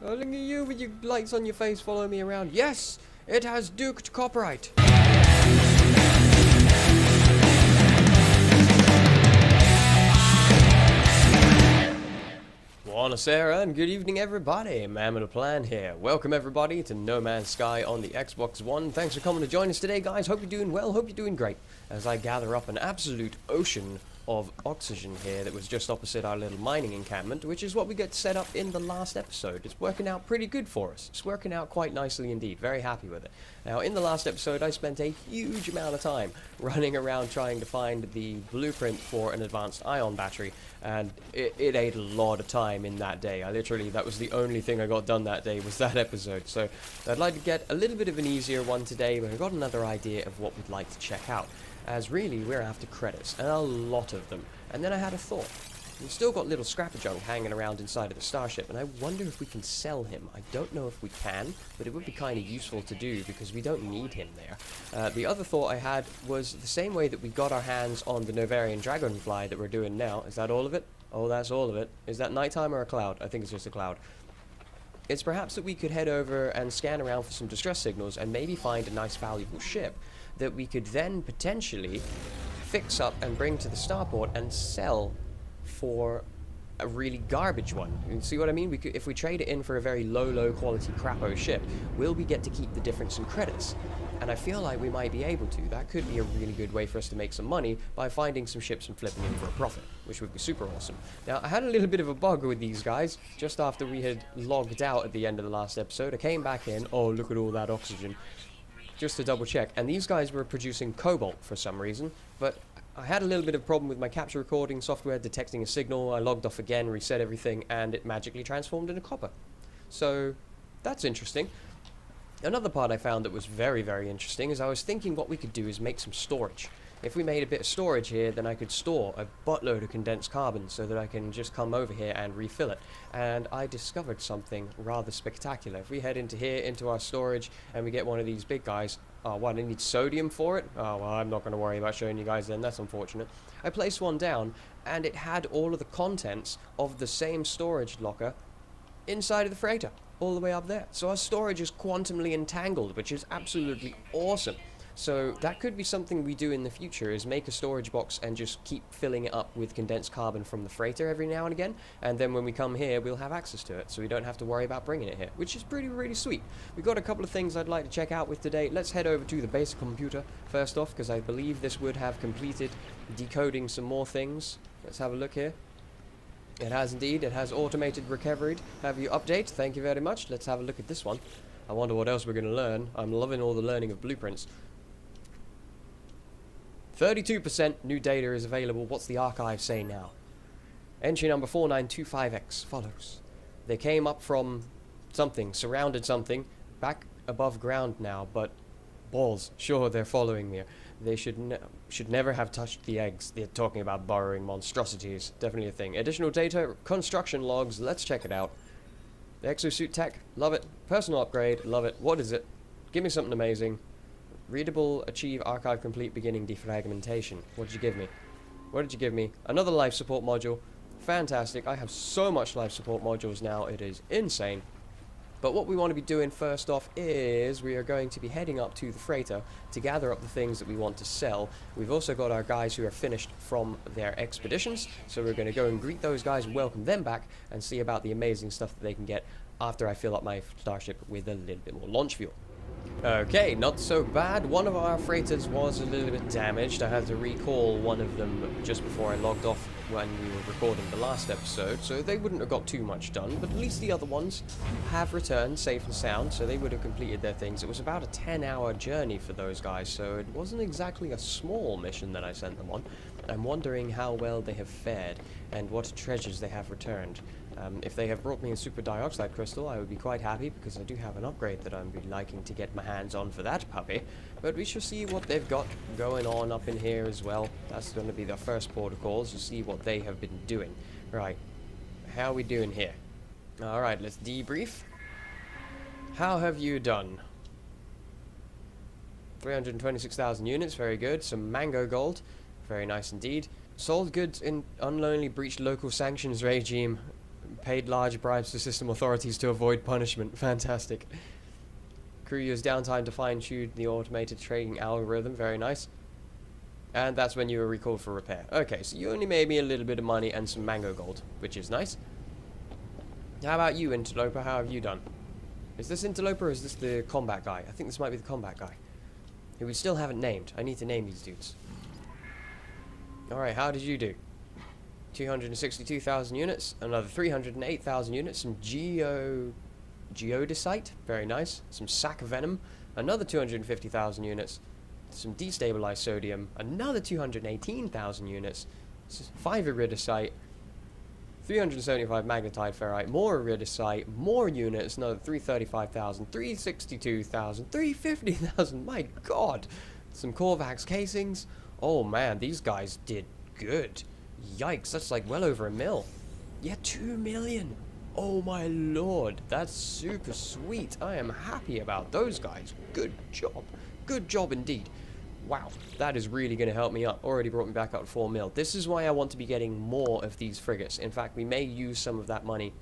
Look at you with your lights on your face following me around. Yes, it has duked copyright. Buonasera and good evening everybody, Man with a Plan here. Welcome everybody to No Man's Sky on the Xbox One. Thanks for coming to join us today guys, hope you're doing well, hope you're doing great. As I gather up an absolute ocean of oxygen here that was just opposite our little mining encampment, which is what we got set up in the last episode. It's working out pretty good for us. It's working out quite nicely indeed, very happy with it. Now in the last episode I spent a huge amount of time running around trying to find the blueprint for an advanced ion battery, and it ate a lot of time in that day. That was the only thing I got done that day, was that episode. So I'd like to get a little bit of an easier one today, but I've got another idea of what we'd like to check out. As really, we're after credits, and a lot of them. And then I had a thought. We've still got little scrapper junk hanging around inside of the starship, and I wonder if we can sell him. I don't know if we can, but it would be kind of useful to do, because we don't need him there. The other thought I had was the same way that we got our hands on the Novarian dragonfly that we're doing now. Is that all of it? Oh, that's all of it. Is that nighttime or a cloud? I think it's just a cloud. It's perhaps that we could head over and scan around for some distress signals and maybe find a nice valuable ship that we could then potentially fix up and bring to the starport and sell for a really garbage one. You see what I mean? If we trade it in for a very low quality crapo ship, will we get to keep the difference in credits? And I feel like we might be able to. That could be a really good way for us to make some money by finding some ships and flipping them for a profit, which would be super awesome. Now, I had a little bit of a bug with these guys just after we had logged out at the end of the last episode. I came back in. Oh, look at all that oxygen. Just to double check, and these guys were producing cobalt for some reason, but I had a little bit of a problem with my capture recording software detecting a signal. I logged off again, reset everything, and it magically transformed into copper. So that's interesting. Another part I found that was very interesting is I was thinking what we could do is make some storage. If we made a bit of storage here, then I could store a buttload of condensed carbon so that I can just come over here and refill it. And I discovered something rather spectacular. If we head into here, into our storage, and we get one of these big guys, oh, what, I need sodium for it? Oh, well, I'm not going to worry about showing you guys then, that's unfortunate. I placed one down, and it had all of the contents of the same storage locker inside of the freighter, all the way up there. So our storage is quantumly entangled, which is absolutely awesome. So that could be something we do in the future, is make a storage box and just keep filling it up with condensed carbon from the freighter every now and again, and then when we come here we'll have access to it, so we don't have to worry about bringing it here, which is really sweet. We've got a couple of things I'd like to check out with today. Let's head over to the basic computer first off, because I believe this would have completed decoding some more things. Let's have a look here. It has indeed. It has automated recovery. Have you update? Thank you very much. Let's have a look at this one. I wonder what else we're going to learn. I'm loving all the learning of blueprints. 32% new data is available. What's the archive say now? Entry number 4925X follows. They came up from something, surrounded something, back above ground now, but balls, sure, they're following me. They should never have touched the eggs. They're talking about burrowing monstrosities. Definitely a thing. Additional data, construction logs, let's check it out. The exosuit tech, love it. Personal upgrade, love it. What is it? Give me something amazing. Readable, achieve, archive complete, beginning defragmentation. What did you give me? What did you give me? Another life support module. Fantastic. I have so much life support modules now, it is insane. But what we want to be doing first off is we are going to be heading up to the freighter to gather up the things that we want to sell. We've also got our guys who are finished from their expeditions, so we're going to go and greet those guys and welcome them back and see about the amazing stuff that they can get after I fill up my starship with a little bit more launch fuel. Okay, not so bad. One of our freighters was a little bit damaged. I had to recall one of them just before I logged off when we were recording the last episode, so they wouldn't have got too much done, but at least the other ones have returned safe and sound, so they would have completed their things. It was about a 10-hour journey for those guys, so it wasn't exactly a small mission that I sent them on. I'm wondering how well they have fared and what treasures they have returned. If they have brought me a super dioxide crystal, I would be quite happy, because I do have an upgrade that I'd be liking to get my hands on for that puppy. But we shall see what they've got going on up in here as well. That's going to be the first port of calls, to see what they have been doing. Right, how are we doing here? Alright, let's debrief. How have you done? 326,000 units, very good. Some mango gold, very nice indeed. Sold goods in unlonely breached local sanctions regime. Paid large bribes to system authorities to avoid punishment. Fantastic. Crew use downtime to fine-tune the automated trading algorithm. Very nice. And that's when you were recalled for repair. Okay, so you only made me a little bit of money and some mango gold, which is nice. How about you, Interloper? How have you done? Is this Interloper or is this the combat guy? I think this might be the combat guy, who we still haven't named. I need to name these dudes. Alright, how did you do? 262,000 units, another 308,000 units, some geodesite, very nice, some sac venom, another 250,000 units, some destabilized sodium, another 218,000 units, 5 iridesite, 375 magnetite ferrite, more iridesite, more units, another 335,000, 362,000, 350,000, my god! Some Korvax casings. Oh man, these guys did good. Yikes, that's like well over $1 million. Yeah, 2 million. Oh my lord, that's super sweet. I am happy about those guys. Good job. Good job indeed. Wow, that is really going to help me up. Already brought me back up to 4 mil. This is why I want to be getting more of these frigates. In fact, we may use some of that money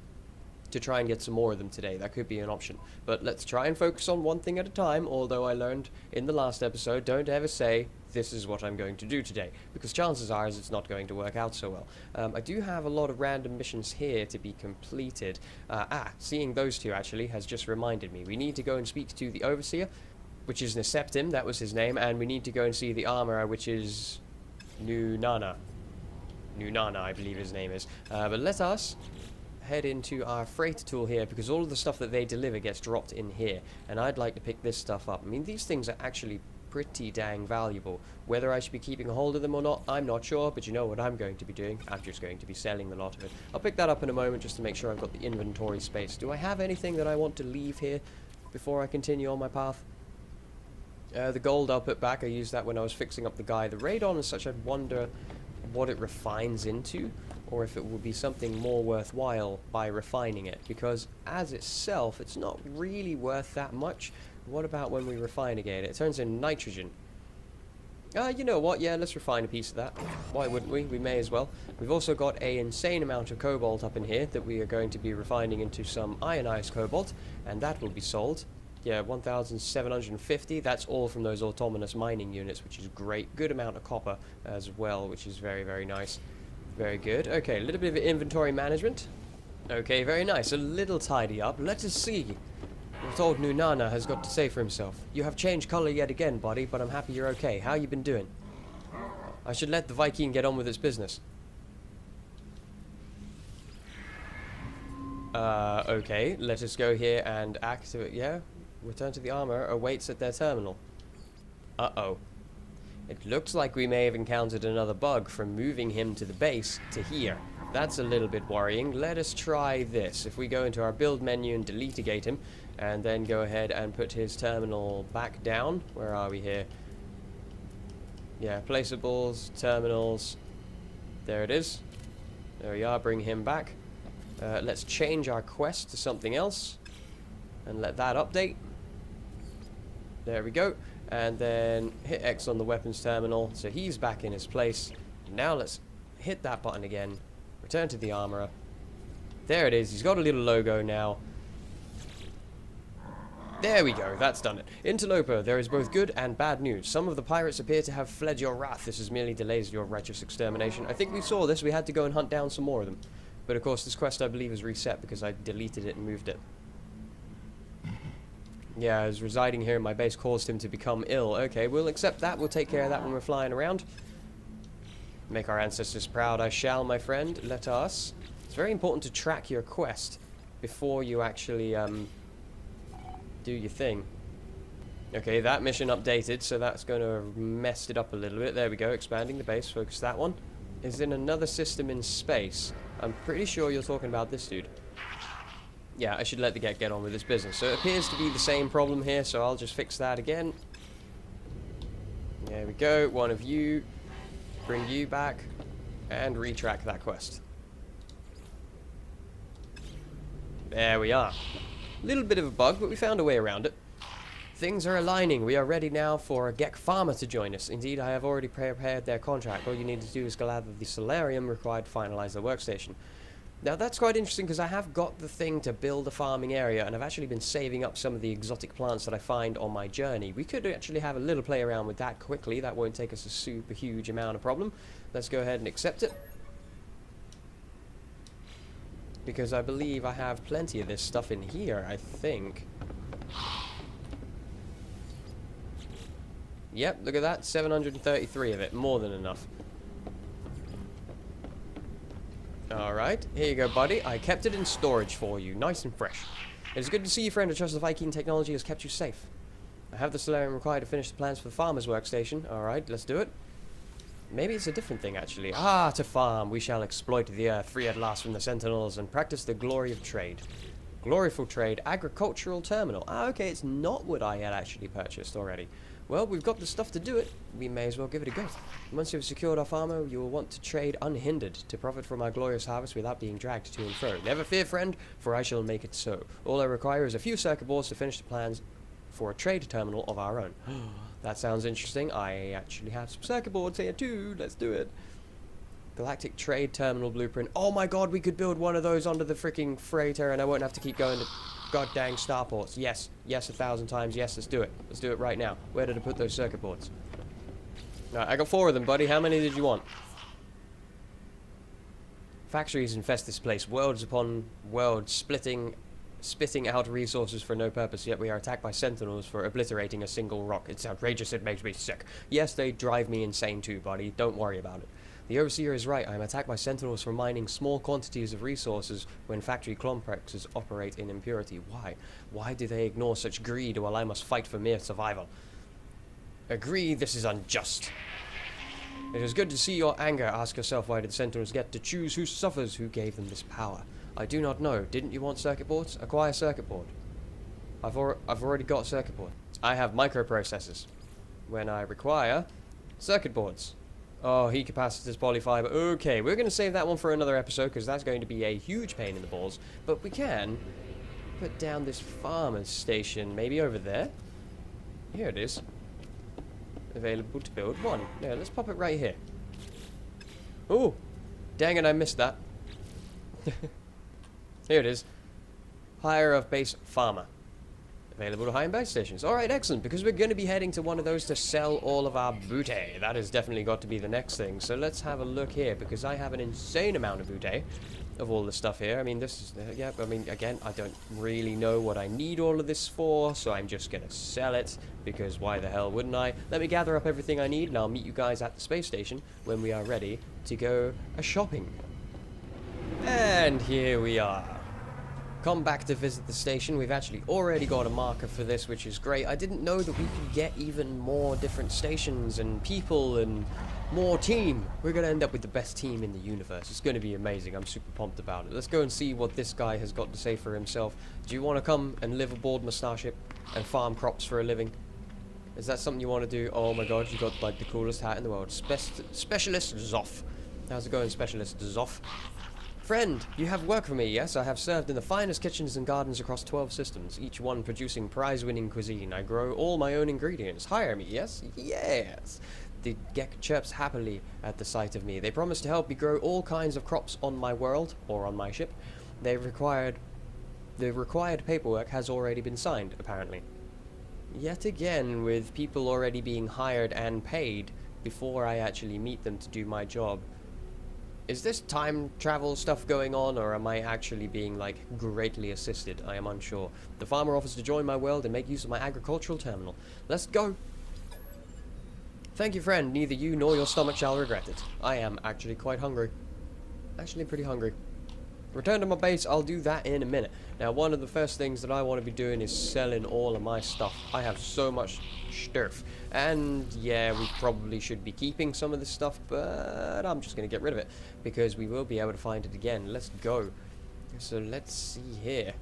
to try and get some more of them today. That could be an option. But let's try and focus on one thing at a time, although I learned in the last episode, don't ever say, this is what I'm going to do today, because chances are it's not going to work out so well. I do have a lot of random missions here to be completed. Seeing those two actually has just reminded me. We need to go and speak to the Overseer, which is Neseptim, that was his name, and we need to go and see the Armorer, which is Nunana. Nunana, I believe his name is. But let us head into our freighter tool here, because all of the stuff that they deliver gets dropped in here, and I'd like to pick this stuff up. I mean, these things are actually pretty dang valuable. Whether I should be keeping a hold of them or not, I'm not sure, but you know what I'm going to be doing? I'm just going to be selling the lot of it. I'll pick that up in a moment just to make sure I've got the inventory space. Do I have anything that I want to leave here before I continue on my path? The gold I'll put back. I used that when I was fixing up the guy. The radon is such, I'd wonder what it refines into, or if it would be something more worthwhile by refining it, because as itself, it's not really worth that much. What about when we refine again? It turns into nitrogen. You know what? Yeah, let's refine a piece of that. Why wouldn't we? We may as well. We've also got an insane amount of cobalt up in here that we are going to be refining into some ionized cobalt, and that will be sold. Yeah, 1,750. That's all from those autonomous mining units, which is great. Good amount of copper as well, which is very, very nice. Very good. Okay, a little bit of inventory management. Okay, very nice. A little tidy up. Let us see what old Nunana has got to say for himself. You have changed color yet again, buddy, but I'm happy you're okay. How you been doing? I should let the Viking get on with its business. Okay, let us go here and activate. Yeah, return to the armor. Awaits at their terminal. Uh-oh. It looks like we may have encountered another bug from moving him to the base to here. That's a little bit worrying. Let us try this. If we go into our build menu and deletegate him, and then go ahead and put his terminal back down. Where are we here? Yeah, placeables, terminals. There it is. There we are, bring him back. Let's change our quest to something else, and let that update. There we go. And then hit X on the weapons terminal, so he's back in his place. Now let's hit that button again. Return to the armorer. There it is. He's got a little logo now. There we go, that's done it. Interloper, there is both good and bad news. Some of the pirates appear to have fled your wrath. This has merely delays your righteous extermination. I think we saw this. We had to go and hunt down some more of them. But of course, this quest, I believe, is reset because I deleted it and moved it. Yeah, I was residing here in my base caused him to become ill. Okay, we'll accept that. We'll take care of that when we're flying around. Make our ancestors proud, I shall, my friend. Let us. It's very important to track your quest before you actually, do your thing. Okay, that mission updated, so that's going to have messed it up a little bit. There we go, expanding the base. Focus that one. Is in another system in space. I'm pretty sure you're talking about this dude. Yeah, I should let the get on with his business. So it appears to be the same problem here, so I'll just fix that again. There we go, one of you. Bring you back, and retrack that quest. There we are. Little bit of a bug, but we found a way around it. Things are aligning. We are ready now for a Gek farmer to join us. Indeed, I have already prepared their contract. All you need to do is gather the solarium required to finalize the workstation. Now that's quite interesting because I have got the thing to build a farming area, and I've actually been saving up some of the exotic plants that I find on my journey. We could actually have a little play around with that quickly. That won't take us a super huge amount of problem. Let's go ahead and accept it, because I believe I have plenty of this stuff in here, I think. Yep, look at that, 733 of it, more than enough. Alright, here you go, buddy. I kept it in storage for you, nice and fresh. It is good to see you, friend. I trust the Viking technology has kept you safe. I have the solarium required to finish the plans for the farmer's workstation. Alright, let's do it. Maybe it's a different thing, actually. Ah, to farm. We shall exploit the earth, free at last from the sentinels, and practice the glory of trade. Gloriful trade, agricultural terminal. Ah, okay, it's not what I had actually purchased already. Well, we've got the stuff to do it. We may as well give it a go. Once you've secured our farmer, you will want to trade unhindered to profit from our glorious harvest without being dragged to and fro. Never fear, friend, for I shall make it so. All I require is a few circuit boards to finish the plans for a trade terminal of our own. That sounds interesting. I actually have some circuit boards here too. Let's do it. Galactic Trade Terminal Blueprint. Oh my god, we could build one of those onto the freaking freighter and I won't have to keep going to god dang starports. Yes. Yes, 1,000 times. Yes, let's do it. Let's do it right now. Where did I put those circuit boards? Alright, I got 4 of them, buddy. How many did you want? Factories infest this place. Worlds upon worlds, spitting out resources for no purpose, yet we are attacked by sentinels for obliterating a single rock. It's outrageous, it makes me sick. Yes, they drive me insane too, buddy. Don't worry about it. The overseer is right. I am attacked by sentinels for mining small quantities of resources when factory complexes operate in impurity. Why? Why do they ignore such greed while I must fight for mere survival? Agree, this is unjust. It is good to see your anger. Ask yourself, why did the sentinels get to choose who suffers? Who gave them this power? I do not know. Didn't you want circuit boards? Acquire circuit board. I've already got circuit board. I have microprocessors. When I require circuit boards. Oh, heat capacitors, polyfiber. Okay, we're going to save that one for another episode because that's going to be a huge pain in the balls. But we can put down this farmer's station maybe over there. Here it is. Available to build one. Yeah, let's pop it right here. Oh, dang it, I missed that. Here it is. Hire of base farmer. Available to hire base stations. Alright, excellent, because we're going to be heading to one of those to sell all of our booty. That has definitely got to be the next thing. So let's have a look here, because I have an insane amount of booty of all the stuff here. I mean, this is, yeah, I mean, again, I don't really know what I need all of this for, so I'm just going to sell it, because why the hell wouldn't I? Let me gather up everything I need, and I'll meet you guys at the space station when we are ready to go a-shopping. And here we are. Come back to visit the station. We've actually already got a marker for this, which is great. I didn't know that we could get even more different stations and people and more team. We're going to end up with the best team in the universe. It's going to be amazing. I'm super pumped about it. Let's go and see what this guy has got to say for himself. Do you want to come and live aboard my starship and farm crops for a living? Is that something you want to do? Oh my god, you got like the coolest hat in the world. Specialist Zoff. How's it going, Specialist Zoff? Friend, you have work for me, yes? I have served in the finest kitchens and gardens across 12 systems, each one producing prize-winning cuisine. I grow all my own ingredients. Hire me, yes? Yes! The Gek chirps happily at the sight of me. They promise to help me grow all kinds of crops on my world, or on my ship. The required paperwork has already been signed, apparently. Yet again, with people already being hired and paid before I actually meet them to do my job. Is this time travel stuff going on, or am I actually being, like, greatly assisted? I am unsure. The farmer offers to join my world and make use of my agricultural terminal. Let's go! Thank you, friend. Neither you nor your stomach shall regret it. I am actually quite hungry. Actually pretty hungry. Return to my base, I'll do that in a minute. Now, one of the first things that I want to be doing is selling all of my stuff. I have so much stuff. And, yeah, we probably should be keeping some of this stuff, but I'm just going to get rid of it, because we will be able to find it again. Let's go. So, let's see here.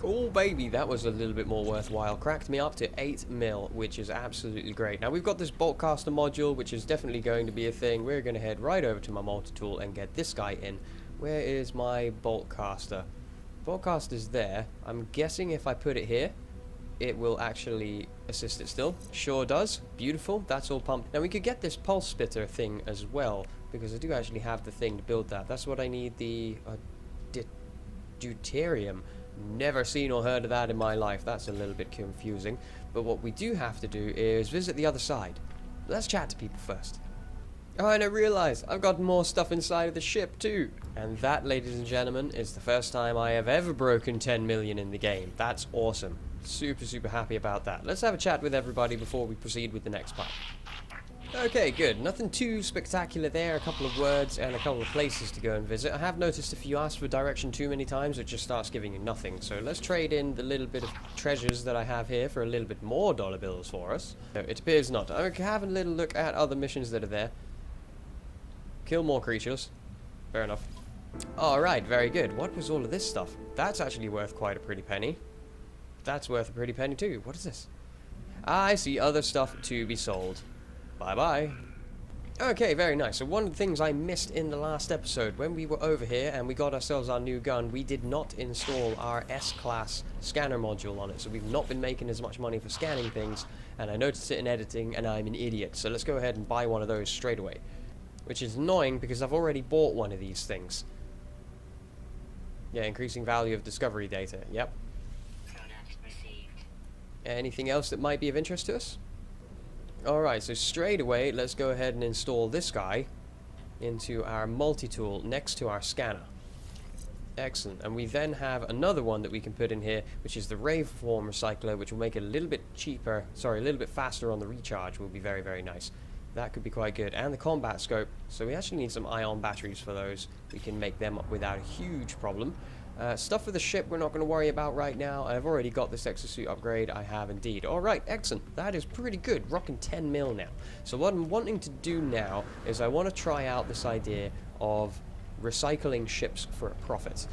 Oh, baby, that was a little bit more worthwhile. Cracked me up to 8 mil, which is absolutely great. Now, we've got this bolt caster module, which is definitely going to be a thing. We're going to head right over to my multi-tool and get this guy in. Where is my bolt caster? Bolt caster's there. I'm guessing if I put it here, it will actually assist it still. Sure does. Beautiful. That's all pumped. Now we could get this pulse splitter thing as well, because I do actually have the thing to build that. That's what I need, the deuterium. Never seen or heard of that in my life. That's a little bit confusing. But what we do have to do is visit the other side. Let's chat to people first. Oh, and I realize I've got more stuff inside of the ship too. And that, ladies and gentlemen, is the first time I have ever broken 10 million in the game. That's awesome. Super, super happy about that. Let's have a chat with everybody before we proceed with the next part. Okay, good. Nothing too spectacular there. A couple of words and a couple of places to go and visit. I have noticed if you ask for direction too many times, it just starts giving you nothing. So let's trade in the little bit of treasures that I have here for a little bit more dollar bills for us. No, it appears not. I'm having a little look at other missions that are there. Kill more creatures. Fair enough. Alright, very good. What was all of this stuff? That's actually worth quite a pretty penny. That's worth a pretty penny too. What is this? I see other stuff to be sold. Bye-bye. Okay, very nice. So one of the things I missed in the last episode, when we were over here and we got ourselves our new gun, we did not install our S-Class scanner module on it. So we've not been making as much money for scanning things, and I noticed it in editing, and I'm an idiot. So let's go ahead and buy one of those straight away. Which is annoying because I've already bought one of these things. Yeah, increasing value of discovery data. Yep. Anything else that might be of interest to us? Alright, so straight away, let's go ahead and install this guy into our multi-tool next to our scanner. Excellent. And we then have another one that we can put in here, which is the waveform recycler, which will make it a little bit cheaper, sorry, a little bit faster on the recharge. Will be very, very nice. That could be quite good. And the combat scope. So we actually need some ion batteries for those. We can make them up without a huge problem. Stuff for the ship we're not going to worry about right now. I've already got this exosuit upgrade. I have indeed. Alright, excellent. That is pretty good. Rocking 10 mil now. So what I'm wanting to do now is I want to try out this idea of recycling ships for a profit.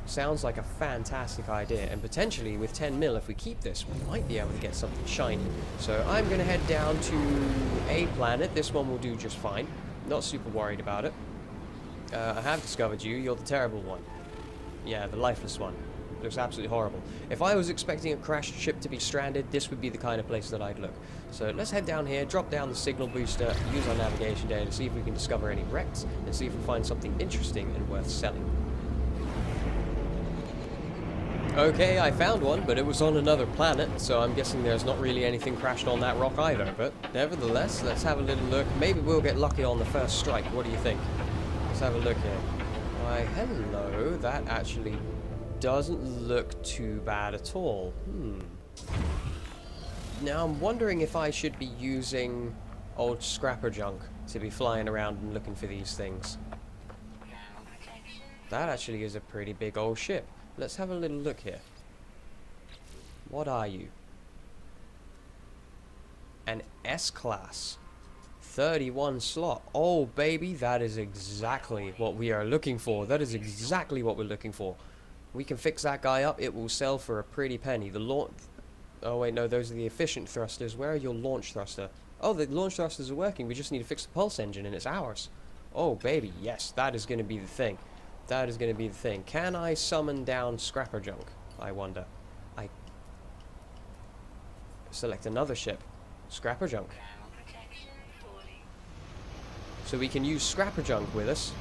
Sounds like a fantastic idea, and potentially with 10 mil, if we keep this, we might be able to get something shiny. So I'm going to head down to a planet. This one will do just fine. Not super worried about it. I have discovered you. You're the terrible one. Yeah, the lifeless one. Looks absolutely horrible. If I was expecting a crashed ship to be stranded, this would be the kind of place that I'd look. So let's head down here, drop down the signal booster, use our navigation data to see if we can discover any wrecks, and see if we find something interesting and worth selling. Okay, I found one, but it was on another planet, so I'm guessing there's not really anything crashed on that rock either. But nevertheless, let's have a little look. Maybe we'll get lucky on the first strike. What do you think? Let's have a look here. Why, hello. That actually doesn't look too bad at all. Now, I'm wondering if I should be using old scrapper junk to be flying around and looking for these things. That actually is a pretty big old ship. Let's have a little look here. What are you? An S-Class. 31 slot. Oh, baby, that is exactly what we are looking for. That is exactly what we're looking for. We can fix that guy up. It will sell for a pretty penny. The launch... Oh, wait, no, those are the efficient thrusters. Where are your launch thruster? Oh, the launch thrusters are working. We just need to fix the pulse engine, and it's ours. Oh, baby, yes, that is going to be the thing. That is going to be the thing. Can I summon down scrapper junk? I wonder. I select another ship. Scrapper junk. So we can use scrapper junk with us.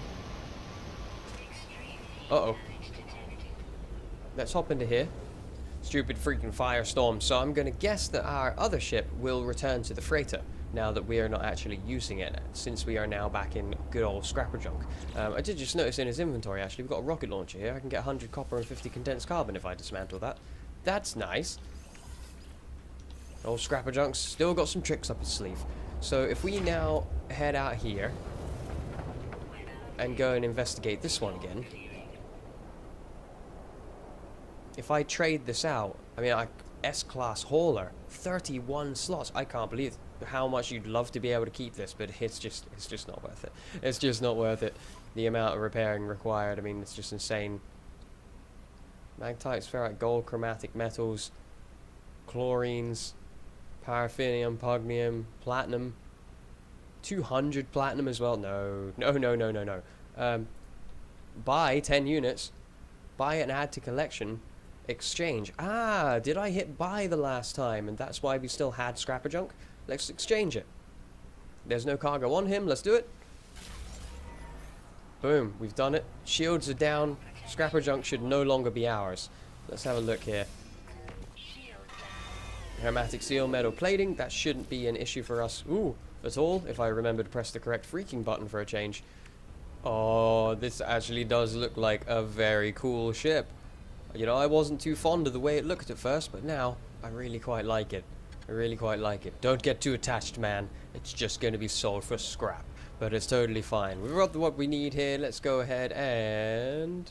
Uh-oh. Let's hop into here. Stupid freaking firestorm. So I'm going to guess that our other ship will return to the freighter now that we are not actually using it, since we are now back in good old scrapper junk. I did just notice in his inventory, actually, we've got a rocket launcher here. I can get 100 copper and 50 condensed carbon if I dismantle that. That's nice. Old scrapper junk's still got some tricks up his sleeve. So if we now head out here and go and investigate this one again. If I trade this out, I mean, S-Class hauler, 31 slots. I can't believe how much you'd love to be able to keep this, but it's just not worth it. It's just not worth it. The amount of repairing required, I mean, it's just insane. Magnetite, ferrite, gold, chromatic metals, chlorines, paraffinium, pugnium, platinum. 200 platinum as well. No. Buy 10 units. Buy it and add to collection. Exchange. Ah, did I hit buy the last time? And that's why we still had scrapper junk? Let's exchange it. There's no cargo on him. Let's do it. Boom. We've done it. Shields are down. Scrapper junk should no longer be ours. Let's have a look here. Hermetic seal, metal plating. That shouldn't be an issue for us. Ooh, at all. If I remember to press the correct freaking button for a change. Oh, this actually does look like a very cool ship. You know, I wasn't too fond of the way it looked at first, but now I really quite like it. I really quite like it. Don't get too attached, man. It's just going to be sold for scrap. But it's totally fine. We've got what we need here. Let's go ahead and...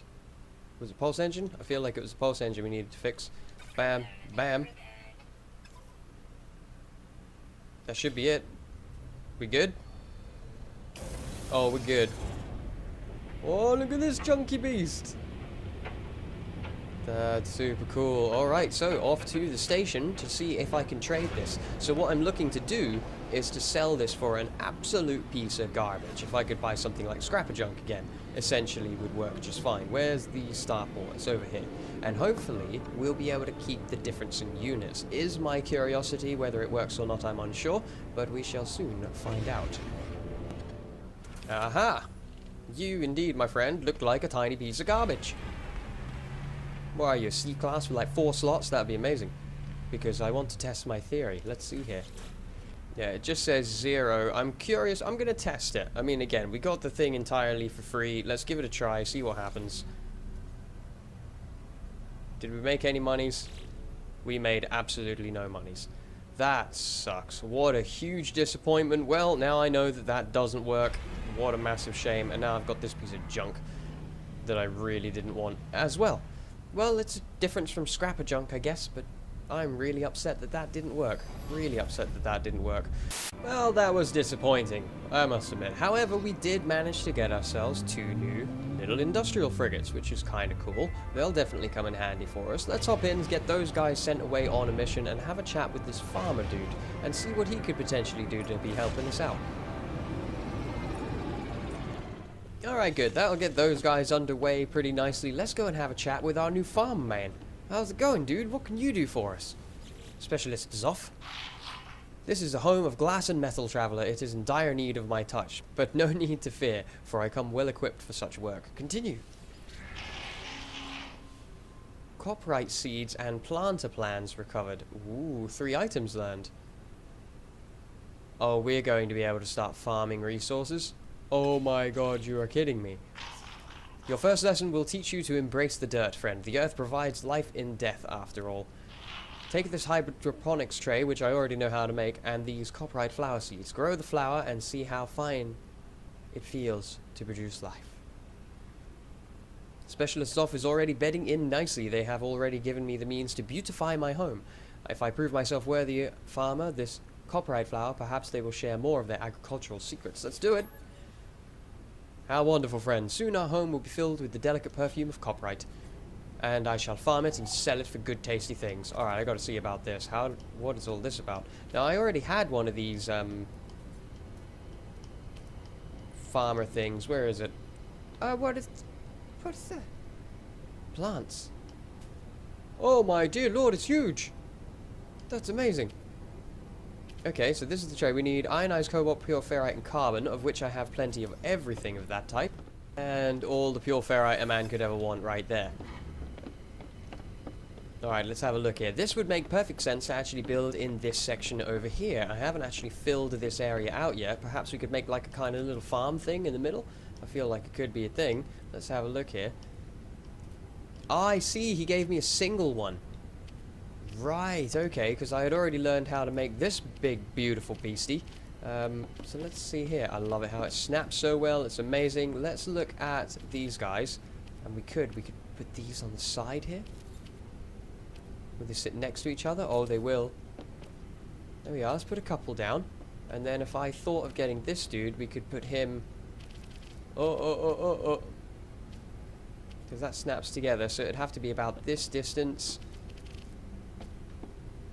Was it pulse engine? I feel like it was the pulse engine we needed to fix. Bam. Bam. That should be it. We good? Oh, we're good. Oh, look at this chunky beast. That's super cool. Alright, so off to the station to see if I can trade this. So what I'm looking to do is to sell this for an absolute piece of garbage. If I could buy something like scrapper junk again, essentially would work just fine. Where's the starport? It's over here. And hopefully we'll be able to keep the difference in units. Is my curiosity whether it works or not, I'm unsure, but we shall soon find out. Aha! You indeed, my friend, look like a tiny piece of garbage. What are you, C-class with like 4 slots? That'd be amazing. Because I want to test my theory. Let's see here. Yeah, it just says 0. I'm curious. I'm going to test it. I mean, again, we got the thing entirely for free. Let's give it a try, see what happens. Did we make any monies? We made absolutely no monies. That sucks. What a huge disappointment. Well, now I know that that doesn't work. What a massive shame. And now I've got this piece of junk that I really didn't want as well. Well, it's a difference from scrapper junk, I guess, but I'm really upset that that didn't work. Really upset that that didn't work. Well, that was disappointing, I must admit. However, we did manage to get ourselves 2 new little industrial frigates, which is kind of cool. They'll definitely come in handy for us. Let's hop in, get those guys sent away on a mission, and have a chat with this farmer dude, and see what he could potentially do to be helping us out. Alright, good. That'll get those guys underway pretty nicely. Let's go and have a chat with our new farmer man. How's it going, dude? What can you do for us? Specialist Zoff. This is a home of glass and metal, traveler. It is in dire need of my touch, but no need to fear, for I come well equipped for such work. Continue. Copyright seeds and planter plans recovered. Ooh, 3 items learned. Oh, we're going to be able to start farming resources. Oh my god, you are kidding me. Your first lesson will teach you to embrace the dirt, friend. The earth provides life in death, after all. Take this hydroponics tray, which I already know how to make, and these copyright flower seeds. Grow the flower and see how fine it feels to produce life. Specialist Zoff is already bedding in nicely. They have already given me the means to beautify my home. If I prove myself worthy farmer, this copyright flower, perhaps they will share more of their agricultural secrets. Let's do it! How wonderful, friend. Soon our home will be filled with the delicate perfume of copyright. And I shall farm it and sell it for good tasty things. Alright, I gotta see about this. What is all this about? Now, I already had one of these, farmer things. Where is it? What is that? Plants. Oh my dear lord, it's huge! That's amazing. Okay, so this is the tray. We need ionized cobalt, pure ferrite, and carbon, of which I have plenty of everything of that type. And all the pure ferrite a man could ever want right there. Alright, let's have a look here. This would make perfect sense to actually build in this section over here. I haven't actually filled this area out yet. Perhaps we could make like a kind of little farm thing in the middle. I feel like it could be a thing. Let's have a look here. Ah, I see. He gave me a single one. Right, okay, because I had already learned how to make this big, beautiful beastie. So let's see here. I love it how it snaps so well. It's amazing. Let's look at these guys. And we could put these on the side here. Will they sit next to each other? Oh, they will. There we are. Let's put a couple down. And then if I thought of getting this dude, we could put him... Oh. Because that snaps together, so it'd have to be about this distance...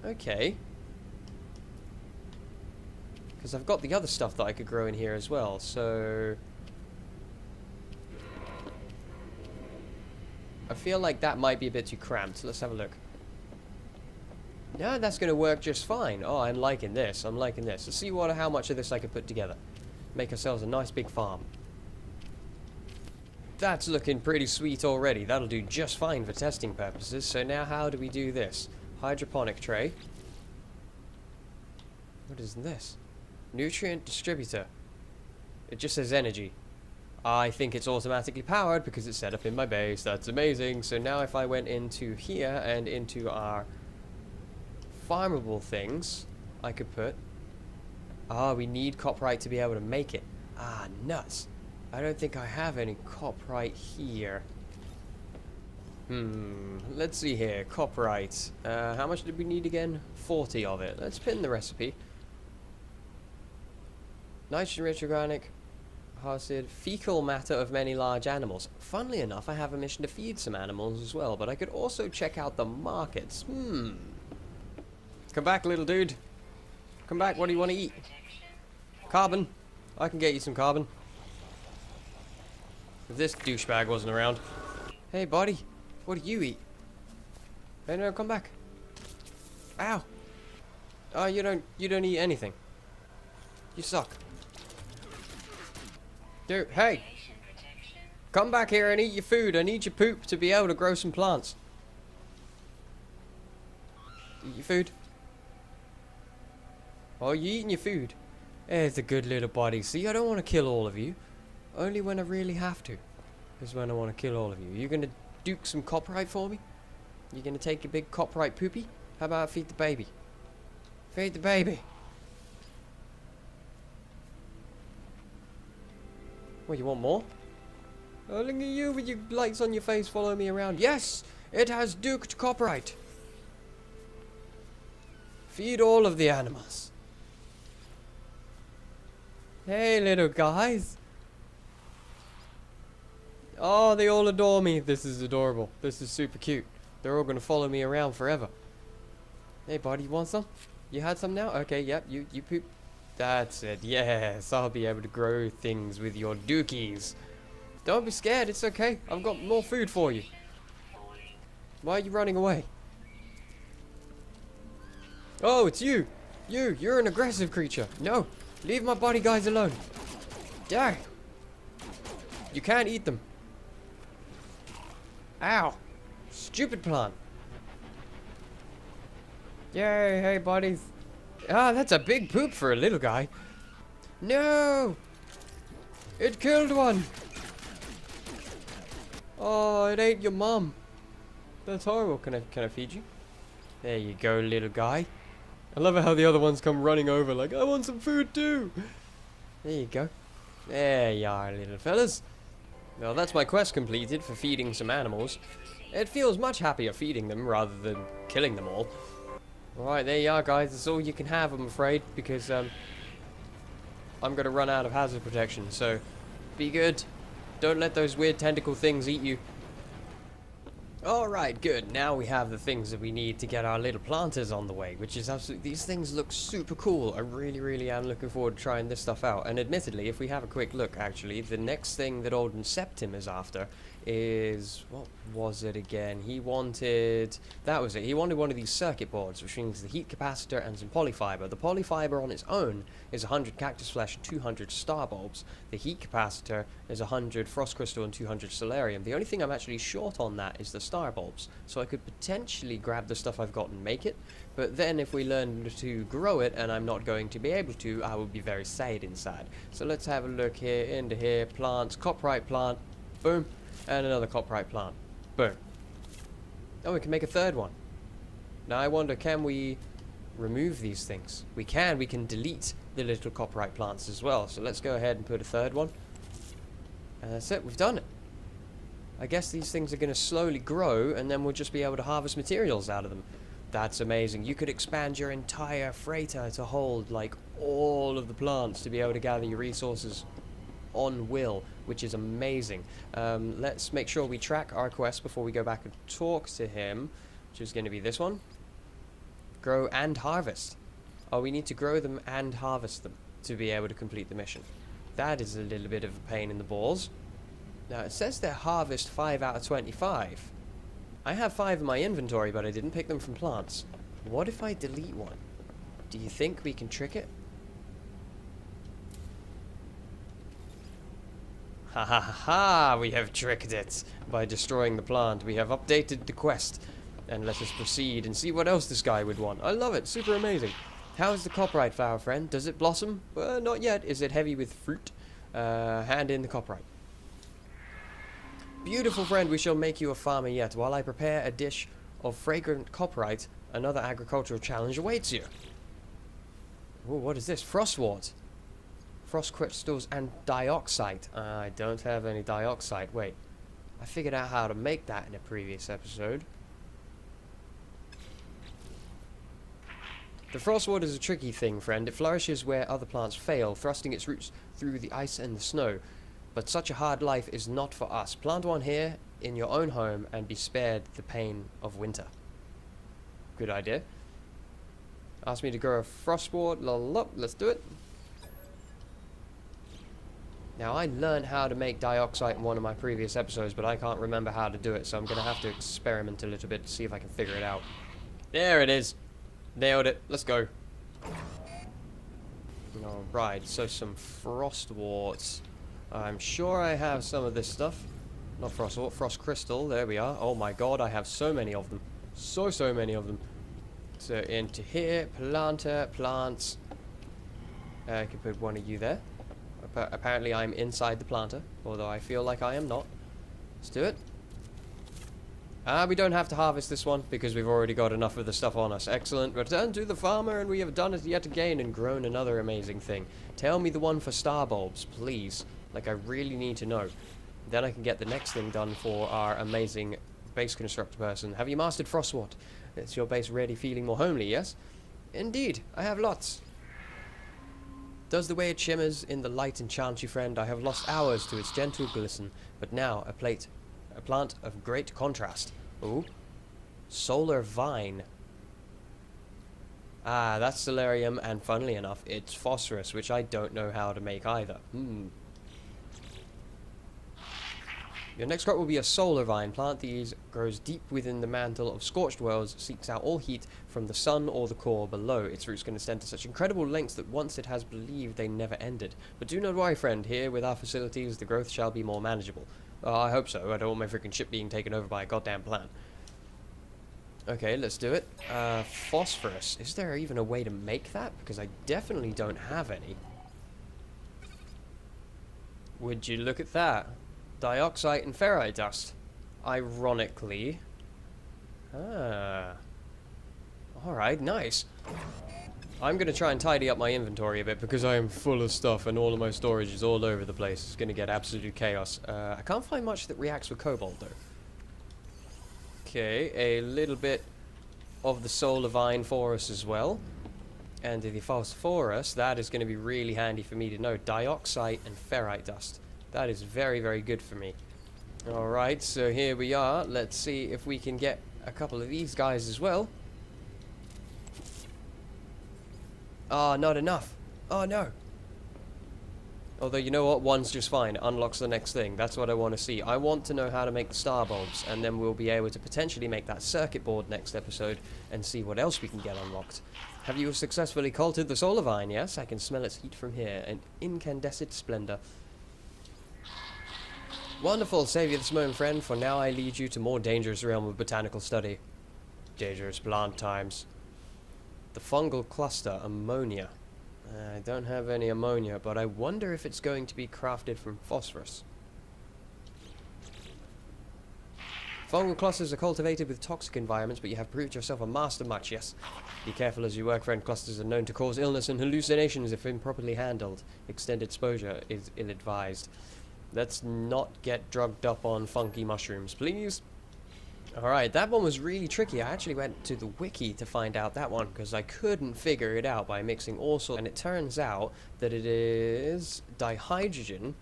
Okay. Because I've got the other stuff that I could grow in here as well, so... feel like that might be a bit too cramped. Let's have a look. No, that's going to work just fine. Oh, I'm liking this. I'm liking this. Let's see how much of this I can put together. Make ourselves a nice big farm. That's looking pretty sweet already. That'll do just fine for testing purposes. So now how do we do this? Hydroponic tray. What is this? Nutrient distributor. It just says energy. I think it's automatically powered because it's set up in my base. That's amazing. So now if I went into here and into our farmable things, I could put... Ah, we need copyright to be able to make it. Ah, nuts. I don't think I have any copyright here. Let's see here. Copyright. How much did we need again? 40 of it. Let's pin the recipe. Nitrogen-rich organic, harvested, fecal matter of many large animals. Funnily enough, I have a mission to feed some animals as well, but I could also check out the markets. Come back, little dude. Come back, what do you want to eat? Carbon. I can get you some carbon. If this douchebag wasn't around. Hey, buddy. What do you eat? Hey, no, come back. Ow. Oh, you don't eat anything. You suck. Dude, hey. Come back here and eat your food. I need your poop to be able to grow some plants. Eat your food. Oh, you eating your food? It's a good little body. See, I don't want to kill all of you. Only when I really have to is when I want to kill all of you. You gonna duke some copyright for me? You gonna take your big copyright poopy? How about feed the baby? Feed the baby. What, you want more? Oh, look at you with your lights on your face following me around. Yes! It has duked copyright. Feed all of the animals. Hey, little guys. Oh, they all adore me. This is adorable. This is super cute. They're all going to follow me around forever. Hey, buddy, you want some? You had some now? Okay, yep, you poop. That's it. Yes, I'll be able to grow things with your dookies. Don't be scared. It's okay. I've got more food for you. Why are you running away? Oh, it's you. You're an aggressive creature. No, leave my body guys alone. Dang. You can't eat them. Ow. Stupid plant. Yay, hey buddies. Ah, that's a big poop for a little guy. No! It killed one! Oh, it ate your mom. That's horrible. Can I feed you? There you go, little guy. I love how the other ones come running over like, I want some food too! There you go. There you are, little fellas. Well, that's my quest completed for feeding some animals. It feels much happier feeding them rather than killing them all. Alright, there you are, guys. That's all you can have, I'm afraid, because I'm going to run out of hazard protection, so be good. Don't let those weird tentacle things eat you. Alright, good. Now we have the things that we need to get our little planters on the way, which is absolutely... These things look super cool. I really am looking forward to trying this stuff out. And admittedly, if we have a quick look, actually, the next thing that Old Septim is after is... What was it again? He wanted... That was it. He wanted one of these circuit boards, which means the heat capacitor and some polyfiber. The polyfiber on its own is 100 cactus flesh and 200 star bulbs. The heat capacitor is 100 frost crystal and 200 solarium. The only thing I'm actually short on that is the star bulbs. So I could potentially grab the stuff I've got and make it. But then if we learn to grow it, and I'm not going to be able to, I will be very sad inside. So let's have a look here, into here, plants, copyright plant, boom. And another copyright plant. Boom. Oh, we can make a third one. Now I wonder, can we remove these things? We can delete the little copyright plants as well. So let's go ahead and put a third one. And that's it, we've done it. I guess these things are going to slowly grow, and then we'll just be able to harvest materials out of them. That's amazing. You could expand your entire freighter to hold, like, all of the plants to be able to gather your resources on will, which is amazing. Let's make sure we track our quest before we go back and talk to him, which is going to be this one. Grow and harvest. Oh, we need to grow them and harvest them to be able to complete the mission. That is a little bit of a pain in the balls. Now, it says they're harvest 5 out of 25. I have 5 in my inventory, but I didn't pick them from plants. What if I delete one? Do you think we can trick it? Ha ha ha ha! We have tricked it! By destroying the plant, we have updated the quest. And let us proceed and see what else this guy would want. I love it! Super amazing! How is the copyright flower, friend? Does it blossom? Not yet. Is it heavy with fruit? Hand in the copyright. Beautiful friend, we shall make you a farmer yet. While I prepare a dish of fragrant copyright, another agricultural challenge awaits you. Ooh, what is this? Frostwort. Frost crystals and dioxide. I don't have any dioxide. Wait. I figured out how to make that in a previous episode. The frostwort is a tricky thing, friend. It flourishes where other plants fail, thrusting its roots through the ice and the snow. But such a hard life is not for us. Plant one here in your own home and be spared the pain of winter. Good idea. Asked me to grow a frostwort. Let's do it. Now, I learned how to make dioxide in one of my previous episodes, but I can't remember how to do it, so I'm going to have to experiment a little bit to see if I can figure it out. There it is. Nailed it. Let's go. Alright, so some frostworts. I'm sure I have some of this stuff. Not frostwort, frost crystal. There we are. Oh my god, I have so many of them. So many of them. So into here, planter, plants. I can put one of you there. Apparently I'm inside the planter, although I feel like I am not. Let's do it. We don't have to harvest this one because we've already got enough of the stuff on us. Excellent. Return to the farmer and we have done it yet again and grown another amazing thing. Tell me the one for star bulbs, please. Like, I really need to know. Then I can get the next thing done for our amazing base constructor person. Have you mastered frostwort? Is your base really feeling more homely, yes? Indeed, I have lots. Does the way it shimmers in the light enchant you, friend? I have lost hours to its gentle glisten, but now a plant of great contrast. Ooh. Solar vine. Ah, that's celerium, and funnily enough, it's phosphorus, which I don't know how to make either. Your next crop will be a solar vine. Plant these grows deep within the mantle of scorched worlds, seeks out all heat from the sun or the core below. Its roots can extend to such incredible lengths that once it has believed they never ended. But do not worry, friend. Here, with our facilities, the growth shall be more manageable. I hope so. I don't want my freaking ship being taken over by a goddamn plant. Okay, let's do it. Phosphorus. Is there even a way to make that? Because I definitely don't have any. Would you look at that? Dioxide and ferrite dust. Ironically. Alright, nice. I'm going to try and tidy up my inventory a bit because I am full of stuff and all of my storage is all over the place. It's going to get absolute chaos. I can't find much that reacts with cobalt though. Okay, a little bit of the solar vine for us as well. And the phosphorus, that is going to be really handy for me to know. Dioxide and ferrite dust. That is very, very good for me. Alright, so here we are. Let's see if we can get a couple of these guys as well. Ah, not enough. Oh, no. Although, you know what? One's just fine. It unlocks the next thing. That's what I want to see. I want to know how to make the star bulbs, and then we'll be able to potentially make that circuit board next episode and see what else we can get unlocked. Have you successfully cultivated the solar vine? Yes, I can smell its heat from here. An incandescent splendor. Wonderful. Save you this moment, friend, for now I lead you to more dangerous realm of botanical study. Dangerous plant times. The fungal cluster, ammonia. I don't have any ammonia, but I wonder if it's going to be crafted from phosphorus. Fungal clusters are cultivated with toxic environments, but you have proved yourself a master much, yes. Be careful as you work, friend. Clusters are known to cause illness and hallucinations if improperly handled. Extended exposure is ill-advised. Let's not get drugged up on funky mushrooms, please. Alright, that one was really tricky. I actually went to the wiki to find out that one because I couldn't figure it out by mixing all sorts. And it turns out that it is dihydrogen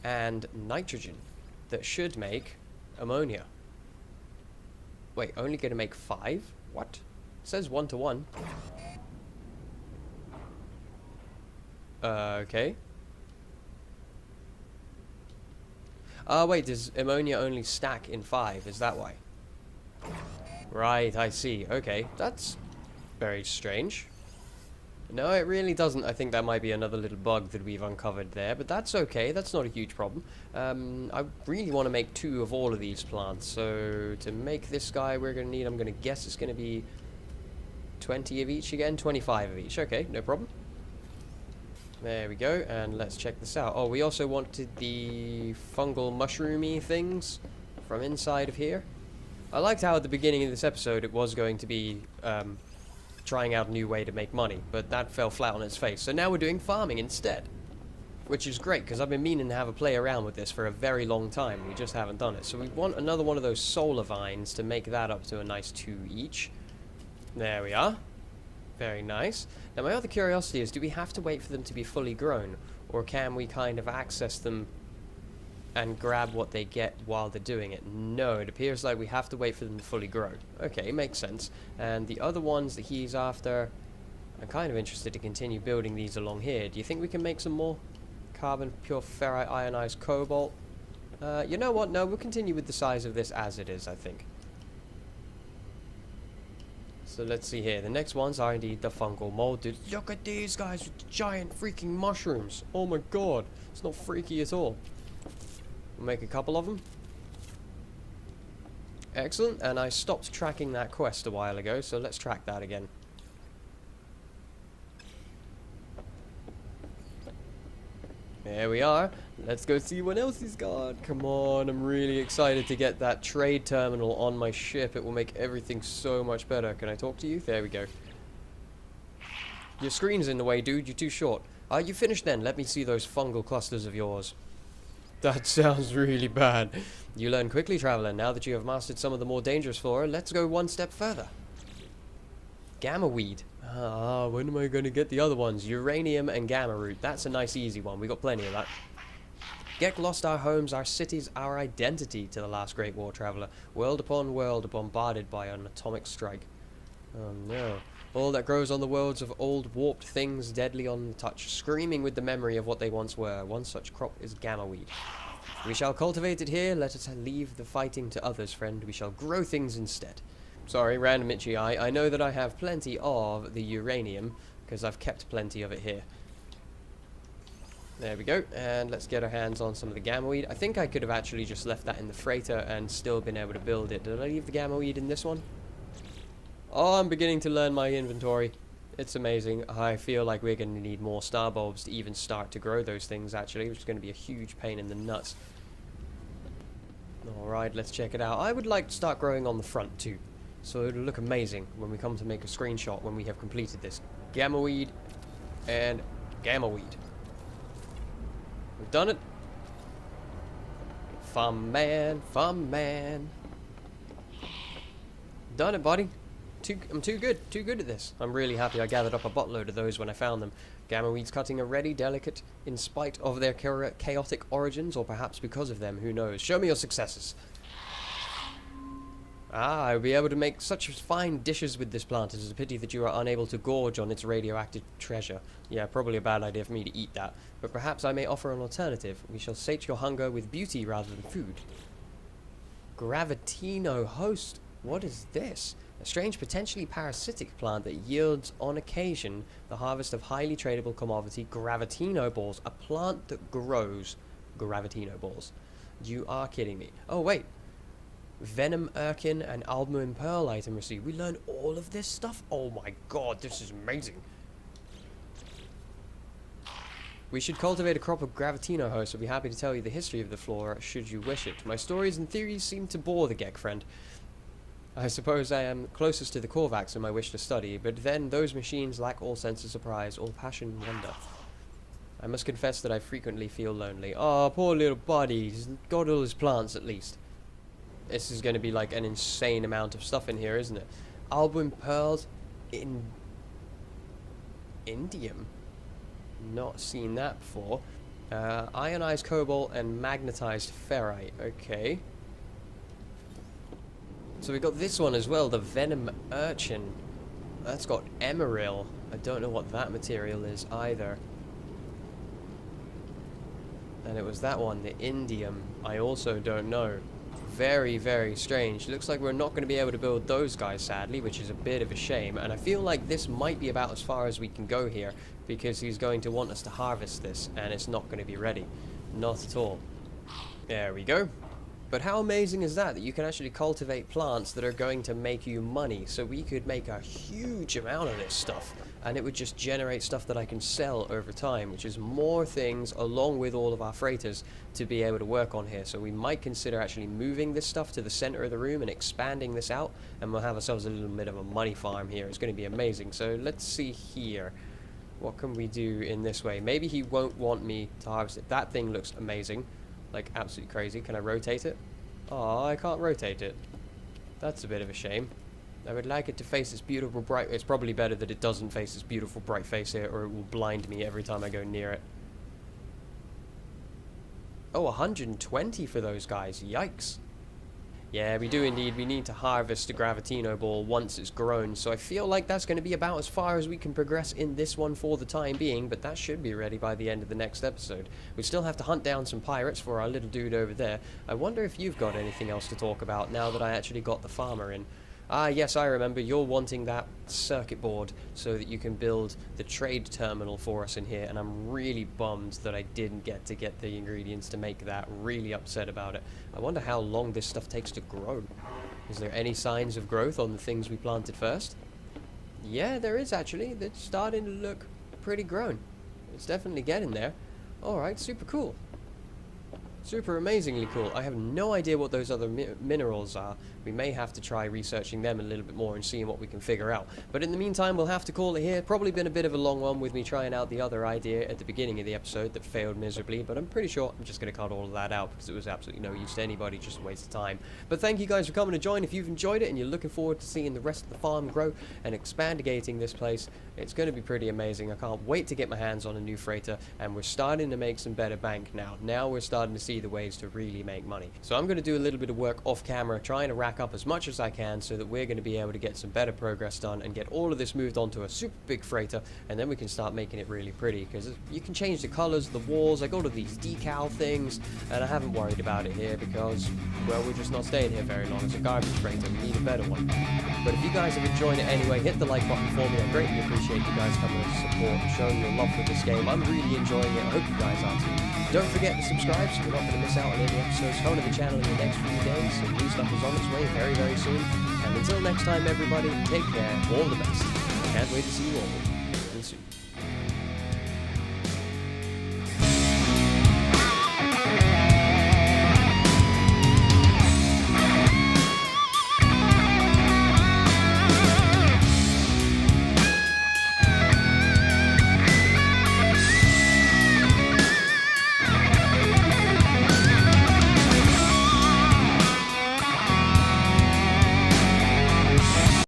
and nitrogen that should make ammonia. Wait, only going to make 5? What? It says 1 to 1. Okay. Wait, does ammonia only stack in 5? Is that why? Right, I see. Okay, that's very strange. No, it really doesn't. I think that might be another little bug that we've uncovered there, but that's okay. That's not a huge problem. I really want to make 2 of all of these plants. So to make this guy, we're going to need, I'm going to guess it's going to be 20 of each again, 25 of each. Okay, no problem. There we go, and let's check this out. Oh, we also wanted the fungal mushroomy things from inside of here. I liked how at the beginning of this episode it was going to be trying out a new way to make money, but that fell flat on its face. So now we're doing farming instead, which is great because I've been meaning to have a play around with this for a very long time. We just haven't done it. So we want another one of those solar vines to make that up to a nice 2 each. There we are. Very nice. Now my other curiosity is, do we have to wait for them to be fully grown, or can we kind of access them and grab what they get while they're doing it? No, it appears like we have to wait for them to fully grow. Okay, makes sense. And the other ones that he's after, I'm kind of interested to continue building these along here. Do you think we can make some more carbon pure ferrite ionized cobalt? You know what? No, we'll continue with the size of this as it is, I think. So let's see here. The next ones are indeed the fungal mold. Dude, look at these guys with the giant freaking mushrooms. Oh my god. It's not freaky at all. We'll make a couple of them. Excellent. And I stopped tracking that quest a while ago, so let's track that again. There we are. Let's go see what else he's got. Come on, I'm really excited to get that trade terminal on my ship. It will make everything so much better. Can I talk to you? There we go. Your screen's in the way, dude. You're too short. Are you finished then? Let me see those fungal clusters of yours. That sounds really bad. You learn quickly, traveler. Now that you have mastered some of the more dangerous flora, let's go one step further. Gamma weed. Ah, when am I going to get the other ones? Uranium and gamma root. That's a nice easy one. We got plenty of that. Gek lost our homes, our cities, our identity to the last Great War, traveler. World upon world bombarded by an atomic strike. Oh no. All that grows on the worlds of old warped things, deadly on the touch, screaming with the memory of what they once were. One such crop is gamma weed. We shall cultivate it here. Let us leave the fighting to others, friend. We shall grow things instead. Sorry, random itchy eye. I know that I have plenty of the uranium, because I've kept plenty of it here. There we go, and let's get our hands on some of the gamma weed. I think I could have actually just left that in the freighter and still been able to build it. Did I leave the gamma weed in this one? Oh, I'm beginning to learn my inventory. It's amazing. I feel like we're going to need more star bulbs to even start to grow those things, actually, which is going to be a huge pain in the nuts. Alright, let's check it out. I would like to start growing on the front, too. So it'll look amazing when we come to make a screenshot when we have completed this. Gamma weed and gamma weed. We've done it. Farm man, farm man. Done it, buddy. I'm too good at this. I'm really happy I gathered up a buttload of those when I found them. Gamma weeds cutting are ready, delicate, in spite of their chaotic origins, or perhaps because of them, who knows. Show me your successes. Ah, I'll be able to make such fine dishes with this plant. It is a pity that you are unable to gorge on its radioactive treasure. Yeah, probably a bad idea for me to eat that. But perhaps I may offer an alternative. We shall sate your hunger with beauty rather than food. Gravitino host. What is this? A strange, potentially parasitic plant that yields, on occasion, the harvest of highly tradable commodity Gravitino balls. A plant that grows Gravitino balls. You are kidding me. Oh, wait. Venom Erkin and Albumin Pearl item received. We learn all of this stuff? Oh my god, this is amazing. We should cultivate a crop of Gravitino hosts. I'll be happy to tell you the history of the flora, should you wish it. My stories and theories seem to bore the Gek friend. I suppose I am closest to the Korvax in my wish to study, but then those machines lack all sense of surprise, all passion and wonder. I must confess that I frequently feel lonely. Oh, poor little buddy. He's got all his plants, at least. This is going to be like an insane amount of stuff in here, isn't it? Albumin pearls in indium. Not seen that before. Ionized cobalt and magnetized ferrite. Okay. So we got this one as well, the venom urchin. That's got emeril. I don't know what that material is either. And it was that one, the indium. I also don't know. very, very strange. Looks like we're not going to be able to build those guys, sadly, which is a bit of a shame. And I feel like this might be about as far as we can go here, because he's going to want us to harvest this, and it's not going to be ready. Not at all. There we go. But how amazing is that you can actually cultivate plants that are going to make you money? So we could make a huge amount of this stuff, and it would just generate stuff that I can sell over time, which is more things along with all of our freighters to be able to work on here. So we might consider actually moving this stuff to the center of the room and expanding this out, and we'll have ourselves a little bit of a money farm here. It's going to be amazing. So let's see here. What can we do in this way? Maybe he won't want me to harvest it. That thing looks amazing. Like, absolutely crazy. Can I rotate it? Oh, I can't rotate it. That's a bit of a shame. I would like it to face this beautiful bright... It's probably better that it doesn't face this beautiful bright face here, or it will blind me every time I go near it. Oh, 120 for those guys. Yikes. Yeah, we do indeed. We need to harvest the Gravitino ball once it's grown, so I feel like that's going to be about as far as we can progress in this one for the time being, but that should be ready by the end of the next episode. We still have to hunt down some pirates for our little dude over there. I wonder if you've got anything else to talk about now that I actually got the farmer in. Ah, yes, I remember. You're wanting that circuit board so that you can build the trade terminal for us in here, and I'm really bummed that I didn't get the ingredients to make that. Really upset about it. I wonder how long this stuff takes to grow. Is there any signs of growth on the things we planted first? Yeah, there is actually. It's starting to look pretty grown. It's definitely getting there. Alright, super cool. Super amazingly cool. I have no idea what those other minerals are. We may have to try researching them a little bit more and seeing what we can figure out. But in the meantime, we'll have to call it here. Probably been a bit of a long one with me trying out the other idea at the beginning of the episode that failed miserably, but I'm pretty sure I'm just going to cut all of that out because it was absolutely no use to anybody, just a waste of time. But thank you guys for coming to join. If you've enjoyed it and you're looking forward to seeing the rest of the farm grow and expandigating this place, it's going to be pretty amazing. I can't wait to get my hands on a new freighter, and we're starting to make some better bank now. Now we're starting to see the ways to really make money. So I'm going to do a little bit of work off camera, trying to rack up as much as I can so that we're going to be able to get some better progress done and get all of this moved onto a super big freighter, and then we can start making it really pretty, because you can change the colors of the walls. I got all these decal things, and I haven't worried about it here because, well, we're just not staying here very long. It's a garbage freighter. We need a better one. But if you guys have enjoyed it anyway, hit the like button for me. I greatly appreciate you guys coming to support and showing your love for this game. I'm really enjoying it. I hope you guys are too. Don't forget to subscribe so you're not going to miss out on any episodes coming to the channel in the next few days. Some new stuff is on its way very, very soon. And until next time, everybody, take care. All the best. I can't wait to see you all.